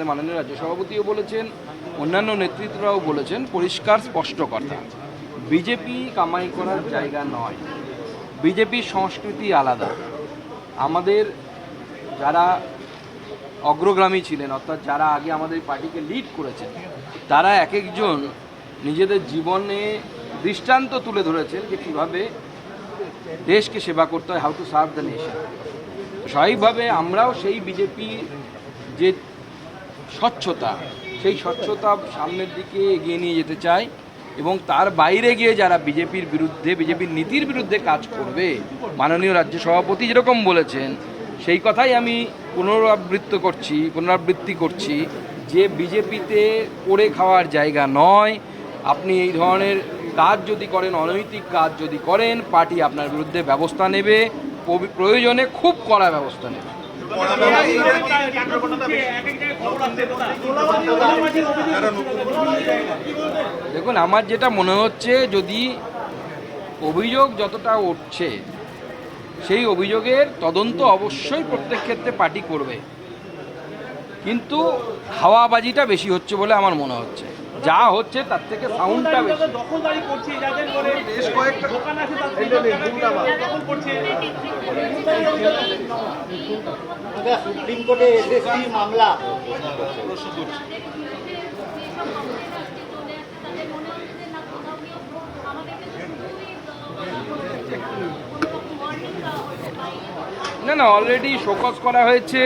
মাননীয় রাজ্য সভাপতিও বলেছেন, অন্যান্য নেতৃত্বরাও বলেছেন, পরিষ্কার স্পষ্ট কথা, বিজেপি কামাই করার জায়গা নয়। বিজেপির সংস্কৃতি আলাদা। আমাদের যারা অগ্রগামী ছিলেন, অর্থাৎ যারা আগে আমাদের পার্টিকে লিড করেছেন, তারা এক একজন নিজেদের জীবনে দৃষ্টান্ত তুলে ধরেছেন যে কীভাবে দেশকে সেবা করতে হয়, how to serve the nation. স্বাভাবিকভাবে আমরাও সেই বিজেপি যে স্বচ্ছতা, সেই স্বচ্ছতা সামনের দিকে এগিয়ে নিয়ে যেতে চাই এবং তার বাইরে গিয়ে যারা বিজেপির বিরুদ্ধে, বিজেপির নীতির বিরুদ্ধে কাজ করবে, মাননীয় রাজ্য সভাপতি যেরকম বলেছেন সেই কথাই আমি পুনরাবৃত্তি করছি যে বিজেপিতে করে খাওয়ার জায়গা নয়। আপনি এই ধরনের কাজ যদি করেন, অনৈতিক কাজ যদি করেন, পার্টি আপনার বিরুদ্ধে ব্যবস্থা নেবে, প্রয়োজনে খুব কড়া ব্যবস্থা নেবে। দেখুন, আমার যেটা মনে হচ্ছে, যদি অভিযোগ যতটা উঠছে সেই অভিযোগের তদন্ত অবশ্যই প্রত্যেক ক্ষেত্রে পার্টি করবে, কিন্তু হাওয়াবাজিটা বেশি হচ্ছে বলে আমার মনে হচ্ছে। যা হচ্ছে তার থেকে সাউন্ডটা বেশি। সুপ্রিম কোর্টে এসএসসি মামলা না, অলরেডি শোকজ করা হয়েছে,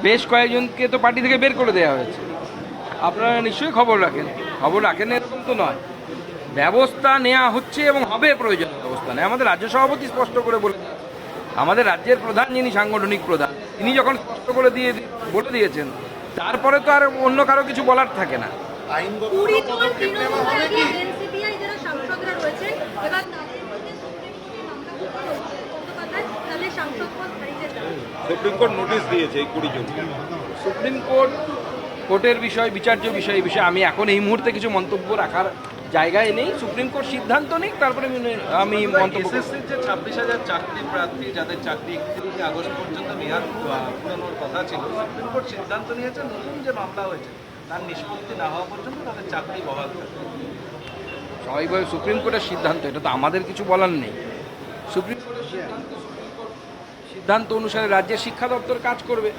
বেশ কয়েকজনকে তো পার্টি থেকে বের করে দেওয়া হয়েছে। আপনারা নিশ্চয়ই খবর রাখেন এরকম তো নয়। ব্যবস্থা নেওয়া হচ্ছে এবং হবে, প্রয়োজন ব্যবস্থা নেয়। আমাদের রাজ্য সভাপতি স্পষ্ট করে বলে, আমাদের রাজ্যের প্রধান যিনি সাংগঠনিক প্রধান, তিনি যখন স্পষ্ট করে বলে দিয়েছেন, তারপরে তো আর অন্য কারো কিছু বলার থাকে না। সুপ্রিম কোর্ট নোটিশ দিয়েছে এই 20 জনকে। সুপ্রিম কোর্টের বিষয়, বিচার্য বিষয়, এই বিষয়ে আমি এখন এই মুহূর্তে কিছু মন্তব্য রাখার জায়গায় নেই। সুপ্রিম কোর্ট সিদ্ধান্ত নেই, তারপরে আমি মন্তব্য। এসএসসির যে 26,000 চাকরি প্রার্থী, যাদের চাকরি 31 আগস্ট পর্যন্ত মেয়াদ পুরানোর কথা ছিল, সুপ্রিম কোর্ট সিদ্ধান্ত নিয়েছে নতুন যে মামলা হয়েছে তার নিষ্পত্তি না হওয়া পর্যন্ত তাদের চাকরি বহাল থাকবে। স্বাভাবিকভাবে সুপ্রিম কোর্টের সিদ্ধান্ত, এটা তো আমাদের কিছু বলার নেই। সুপ্রিম কোর্টের সিদ্ধান্ত অনুসারে রাজ্যের শিক্ষা দপ্তর কাজ করবে।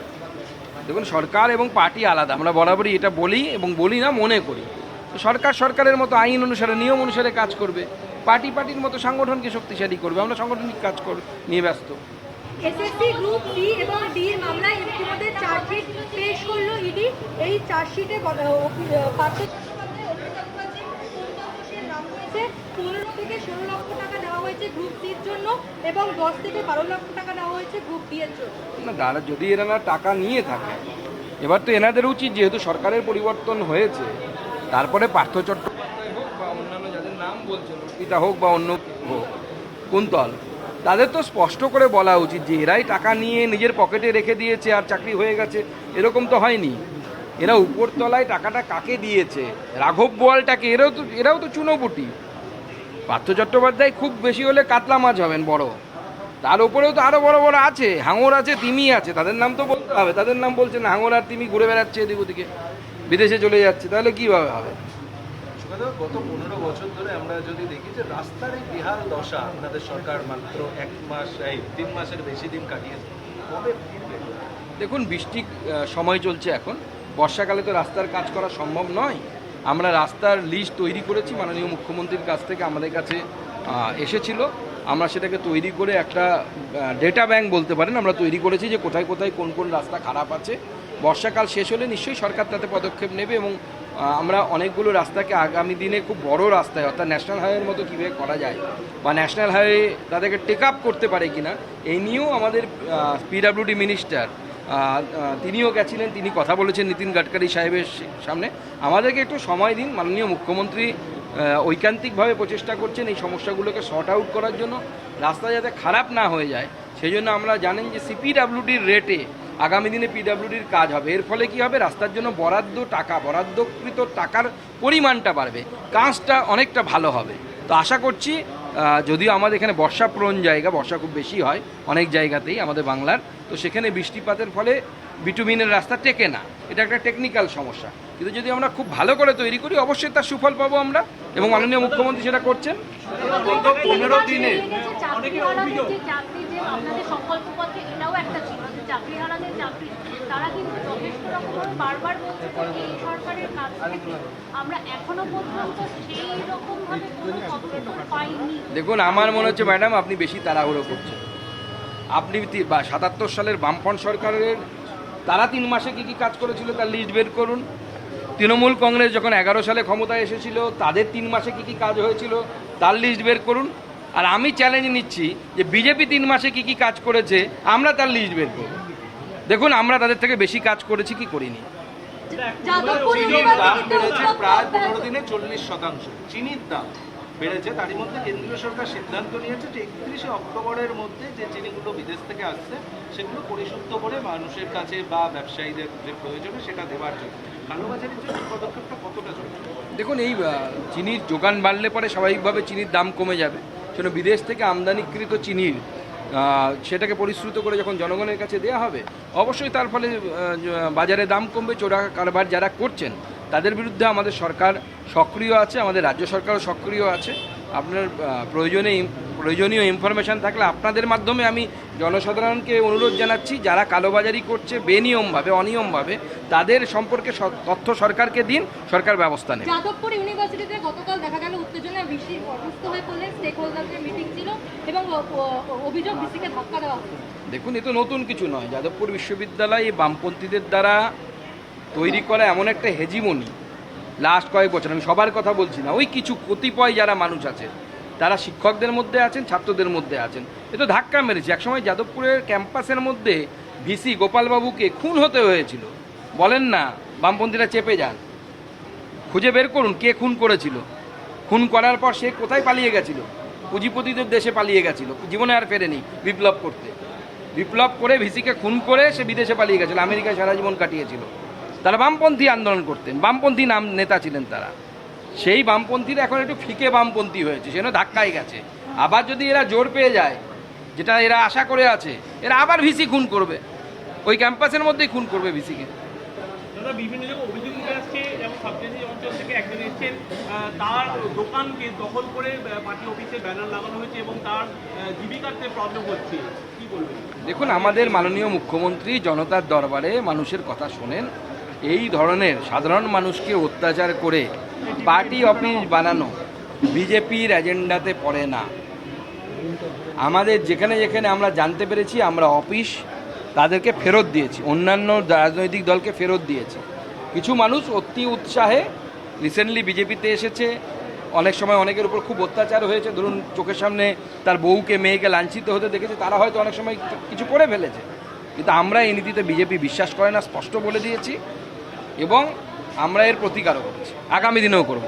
দেখুন, সরকার এবং পার্টি আলাদা, আমরা বরাবরই এটা বলি এবং বলি না, মনে করি। তো সরকারের মতো আইন অনুসারে, নিয়ম অনুসারে কাজ করবে, পার্টির মতো সাংগঠনকে শক্তিশালী করবে। আমরা সাংগঠনিক কাজ নিয়ে ব্যস্ত। এসএসসি গ্রুপ সি এবং ডি এর মামলায় ইতিমধ্যে চার্জশিট পেশ করলো ইডি। এই চার্জশিটে 15 থেকে 16 লক্ষ টাকা দেওয়া হয়েছে গ্রুপ সির জন্য এবং 10 থেকে 12 লক্ষ টাকা দেওয়া হয়েছে গ্রুপ ডি এর জন্য। না, তারা যদি এরা টাকা নিয়ে থাকে, এবার তো এনাদের উচিত, যেহেতু সরকারের পরিবর্তন হয়েছে, তারপরে পার্থ চট্টোপাধ্যায় হোক বা অন্যান্য যাদের নাম বলছেন, অর্পিতা হোক বা অন্য হোক, কুন্তল, তাদের তো স্পষ্ট করে বলা উচিত যে এরাই টাকা নিয়ে নিজের পকেটে রেখে দিয়েছে আর চাকরি হয়ে গেছে। এরকম তো হয়নি। এরা উপরতলায় টাকাটা কাকে দিয়েছে, রাঘব বোয়ালটাকে, এরাও তো চুনোপুটি। পার্থ চট্টোপাধ্যায় খুব বেশি হলে কাতলা মাছ হবেন বড়, তার উপরেও তো আরও বড় বড় আছে, হাঙর আছে, তিমি আছে, তাদের নাম তো বলতে হবে। তাদের নাম বলছে না, হাঙর আর তিমি ঘুরে বেড়াচ্ছে এদিক ওদিকে, বিদেশে চলে যাচ্ছে, তাহলে কীভাবে হবে? গত 15 বছর ধরে আমরা যদি দেখি যে রাস্তার এই বেহাল দশা, আপনাদের সরকার মাত্র 3 মাসের বেশি দিন কাটিয়েছে, কবে ফিরবে? দেখুন, বৃষ্টির সময় চলছে এখন, বর্ষাকালে তো রাস্তার কাজ করা সম্ভব নয়। আমরা রাস্তার লিস্ট তৈরি করেছি, মাননীয় মুখ্যমন্ত্রীর কাছ থেকে আমাদের কাছে এসেছিল। আমরা সেটাকে তৈরি করে একটা ডেটা ব্যাংক বলতে পারেন, আমরা তৈরি করেছি যে কোথায় কোথায় কোন কোন রাস্তা খারাপ আছে। বর্ষাকাল শেষ হলে নিশ্চয়ই সরকার তাতে পদক্ষেপ নেবে এবং আমরা অনেকগুলো রাস্তাকে আগামী দিনে খুব বড় রাস্তায়, অর্থাৎ ন্যাশনাল হাইওয়ের মতো কীভাবে করা যায় বা ন্যাশনাল হাইওয়ে তাদেরকে টেক আপ করতে পারে কিনা, এই নিয়েও আমাদের পিডাব্লিউডি মিনিস্টার তিনিও গেছিলেন, তিনি কথা বলেছেন নীতিন গাডকারি সাহেবের সামনে। আমাদেরকে একটু সময় দিন। মাননীয় মুখ্যমন্ত্রী ঐকান্তিকভাবে প্রচেষ্টা করছেন এই সমস্যাগুলোকে সর্ট আউট করার জন্য, রাস্তা যাতে খারাপ না হয়ে যায় সেই জন্য। আমরা জানেন যে সিপিডাব্লিউডির রেটে আগামী দিনে পিডাব্লিউডির কাজ হবে। এর ফলে কি হবে, রাস্তার জন্য বরাদ্দকৃত টাকার পরিমাণটা বাড়বে, কাজটা অনেকটা ভালো হবে। তো আশা করছি যদিও আমাদের এখানে বর্ষাপ্রবণ জায়গা, বর্ষা খুব বেশি হয় অনেক জায়গাতেই আমাদের বাংলার, তো সেখানে বৃষ্টিপাতের ফলে বিটুমিনের রাস্তা টেকে না, এটা একটা টেকনিক্যাল সমস্যা। কিন্তু যদি আমরা খুব ভালো করে তৈরি করি অবশ্যই তার সুফল পাবো আমরা, এবং মাননীয় মুখ্যমন্ত্রী সেটা করছেন। গত 15 দিনে চাকরিহারাদের যে চাকরি, যে আপনাদের সংকল্পপত্রে এটাও একটা ছিল যে চাকরিহারাদের চাকরি, তারা কিন্তু যথেষ্ট রকম বারবার বলছে যে এই সরকারের কাছ থেকে আমরা এখনো পর্যন্ত সেই রকম ভাবে কোনো তথ্য পাইনি। দেখুন, আমার মনে হচ্ছে ম্যাডাম আপনি বেশি তাড়াহুড়ো করছেন। আপনি 77 সালের বামফ্রন্ট সরকারের তারা 3 মাসে কী কী কাজ করেছিল তার লিস্ট বের করুন। তৃণমূল কংগ্রেস যখন 11 সালে ক্ষমতায় এসেছিল তাদের 3 মাসে কী কী কাজ হয়েছিল তার লিস্ট বের করুন। আর আমি চ্যালেঞ্জ নিচ্ছি যে বিজেপি 3 মাসে কী কী কাজ করেছে আমরা তার লিস্ট বের করব। দেখুন আমরা তাদের থেকে বেশি কাজ করেছি কি করিনি। যাদবপুর চিনির দাম ইউনিভার্সিটিতে বেড়েছে উত্তপ্ত প্রায় অব্যাহত। 15 দিনে 40%। চিনির দাম বেড়েছে, তারই মধ্যে কেন্দ্রীয় সরকার সিদ্ধান্ত নিয়েছে যে 31শে অক্টোবরের মধ্যে যে চিনিগুলো বিদেশ থেকে আসছে সেগুলো পরিশুদ্ধ করে মানুষের কাছে বা ব্যবসায়ীদের যে প্রয়োজনে সেটা দেওয়ার জন্য। কালোবাজারির জন্য পদক্ষেপটা কতটা জরুরি? দেখুন এই চিনির যোগান বাড়লে পরে স্বাভাবিকভাবে চিনির দাম কমে যাবে। সেজন্য বিদেশ থেকে আমদানিকৃত চিনির সেটাকে পরিশ্রুত করে যখন জনগণের কাছে দেওয়া হবে অবশ্যই তার ফলে বাজারে দাম কমবে। চোরা কারবার যারা করছেন তাদের বিরুদ্ধে আমাদের সরকার সক্রিয় আছে, আমাদের রাজ্য সরকারও সক্রিয় আছে। আপনার প্রয়োজনীয় ইনফরমেশান থাকলে আপনাদের মাধ্যমে আমি জনসাধারণকে অনুরোধ জানাচ্ছি যারা কালোবাজারি করছে বেনিয়মভাবে অনিয়মভাবে তাদের সম্পর্কে তথ্য সরকারকে দিন, সরকার ব্যবস্থা নেবে। যাদবপুর ইউনিভার্সিটিতে গতকাল দেখা গেল উত্তেজনা, ভিসি অসুস্থ হয়ে পড়লেন, স্টেক হোল্ডারদের মিটিং ছিল এবং অভিযোগ ভিসিকে ধাক্কা দেওয়া হতো। দেখুন এ তো নতুন কিছু নয়। যাদবপুর বিশ্ববিদ্যালয় এই বামপন্থীদের দ্বারা তৈরি করা এমন একটা হেজিমনি লাস্ট কয়েক বছর, আমি সবার কথা বলছি না, ওই কিছু কতিপয় যারা মানুষ আছে তারা শিক্ষকদের মধ্যে আছেন, ছাত্রদের মধ্যে আছেন, এ তো ধাক্কা মেরেছে। একসময় যাদবপুরের ক্যাম্পাসের মধ্যে ভিসি গোপালবাবুকে খুন হতে হয়েছিল। বলেন না বামপন্থীরা চেপে যান, খুঁজে বের করুন কে খুন করেছিল। খুন করার পর সে কোথায় পালিয়ে গেছিল? পুঁজিপতিদের দেশে পালিয়ে গেছিল, জীবনে আর ফেরেনি বিপ্লব করতে। বিপ্লব করে ভিসিকে খুন করে সে বিদেশে পালিয়ে গেছিল, আমেরিকায় সারা জীবন কাটিয়েছিল। তারা বামপন্থী আন্দোলন করতেন, বামপন্থী নাম নেতা ছিলেন তারা। সেই বামপন্থীরা এখন একটু ফিকে বামপন্থী হয়েছে, সেজন্য ধাক্কায় গেছে। আবার যদি এরা জোর পেয়ে যায়, যেটা এরা আশা করে আছে, এরা আবার ভিসি খুন করবে, ওই ক্যাম্পাসের মধ্যেই খুন করবে ভিসিকে। দাদা বিভিন্ন জায়গায় অভিযোগ উঠে আসছে, যেমন সাবজেক্টিভ অঞ্চল থেকে একজন এসেছেন, তার দোকানকে দখল করে পার্টি অফিসে ব্যানার লাগানো হয়েছে এবং তার জীবিকাতে প্রবলেম হচ্ছে, কি বলবেন? দেখুন আমাদের মাননীয় মুখ্যমন্ত্রী জনতার দরবারে মানুষের কথা শোনেন। এই ধরনের সাধারণ মানুষকে অত্যাচার করে পার্টি অফিস বানানো বিজেপির এজেন্ডাতে পড়ে না। আমাদের যেখানে যেখানে আমরা জানতে পেরেছি আমরা অফিস তাদেরকে ফেরত দিয়েছি, অন্যান্য রাজনৈতিক দলকে ফেরত দিয়েছি। কিছু মানুষ অতি উৎসাহে রিসেন্টলি বিজেপিতে এসেছে, অনেক সময় অনেকের উপর খুব অত্যাচার হয়েছে, ধরুন চোখের সামনে তার বউকে মেয়েকে লাঞ্ছিত হতে দেখেছে, তারা হয়তো অনেক সময় কিছু করে ফেলেছে। কিন্তু আমরা এই নীতিতে বিজেপি বিশ্বাস করে না, স্পষ্ট বলে দিয়েছি, এবং আমরা এর প্রতিকারও করেছি, আগামী দিনেও করব।